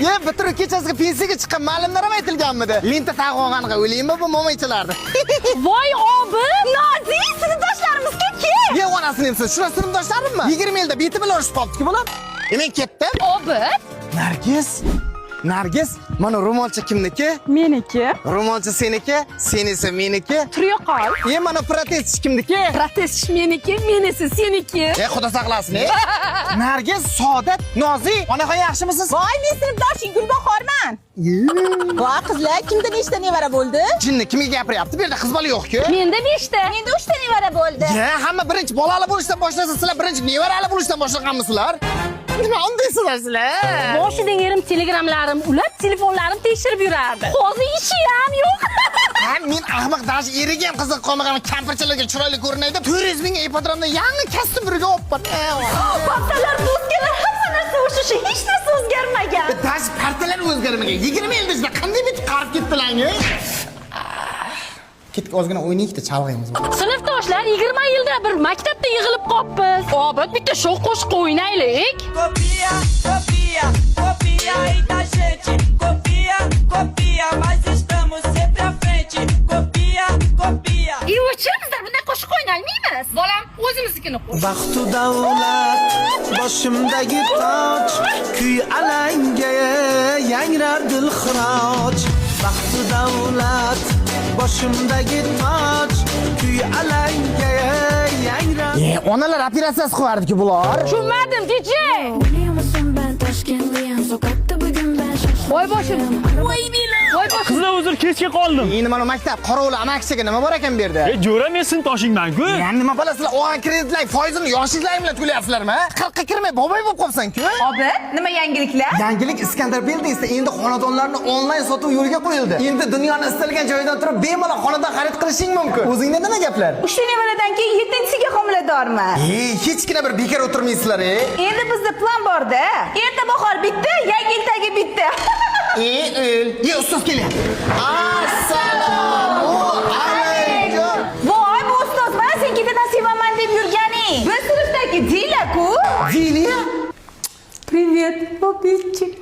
Ye, bitirib kechasiga pensiyaga chiqqan ma'lumlar ham aytilganmidi? Lenta taqib olganiga o'ylaymi bu mo'maychalarni? Voy obi, Nozi, sinfdoshlarimizga kim? Ye, onasini emsiz, shuna sinfdoshlarimmi? 20 yilda beti bilan urishib qolibdi-ku bular. Men ketdim. Obi, Nargiz, mana ro'molcha kimniki? meniki. Ro'molcha seniki, senisi meniki. Turiyo qol. Mana protez kimniki? Protez meniki, menisi seniki. Xudo saqlasin. Nargiz, Saodat, Nozi, onaxon yaxshimisiz? Voy, men sinfdoshing Gulbahorman. Voy, qizlar, kimda nechta nevara bo'ldi? Jinni kimga gapiryapti? Bu yerda qiz bola yo'q-ku. Menda 5 ta. Menda 3 ta nevara bo'ldi. Hamma birinchi bolali bo'lishdan boshlasa, sizlar birinchi nevarali bo'lishdan boshlaganmisizlar? Nima undaysizlar sizlar? Boshidan erim telegramlarim ulab, telefonlarim tekshirib yurardi. Hozir ishi ham yo'q. Men ahmoq dash eriga ham qiziq qolmagan kampirchalarga chiroyli ko'rinay deb 400 ming ipodromda yangi kasb birga olib Partalar o'zgalar, hamma narsa o'sha, hech narsa o'zgarmagan. Dash partalar o'zgarmagan. 20 yilda sizlar qanday bitib qarib ketdilar-ku? Ketdik, ozgina o'ynaylik-da, chalg'aymiz. Sinfdoshlar 20 yilda bir maktabda yig'ilib qolibmiz. Obod bitta sho'x qo'shiq o'ynaylik. Copia, copia, copia aí da gente. Copia, copia, mas estamos sempre à frente. Copia, copia. Bizlar bunday qo'shiq o'ynaymiz. Bolam o'zimiznikini qo'sh. Baxtu davlat boshimdagi toj, kuy alanga yangrar dilxiroj. Baxtu davlat boshimdagi toj, kuy alanga yangrar. Onalar operatsiyasi qilardi-ku bular. Tushunmadim, DJ. Voy boshim. Voy bilan. Voy boshim. Qizlar uzr kechga qoldim. Endi mana maktab qorovuli amaksiga nima bor ekan bu yerda? Jo'ra men sinfdoshingman-ku. Nima bilasizlar, olgan kreditlar foizini yoshliklaring bilan to'layapsizlarmi? 40 ga kirmay boboy bo'lib qolsan-ku. Obi, nima yangiliklar? Yangilik Iskandar Buildingsda endi xonadonlarni onlayn sotuv yo'lga qo'yildi. Endi dunyoni istalgan joyidan turib bemalol xonadon xarid qilishing mumkin. O'zingda nima gaplar? 3 ta nevaradan keyin 7-siga homiladorman. Hechgina bir bekor o'tirmaysizlar, Endi bizda plan bor-da. Erta bahor bitta, yangi yildagi bitta. Ustoz kelyapti. Assalomu alaykum. Voy, bu ustoz, mana sen ketidan sevaman deb yurganing. Biz sinfdagi Dila-ku. Diliya? Привет, попитчик.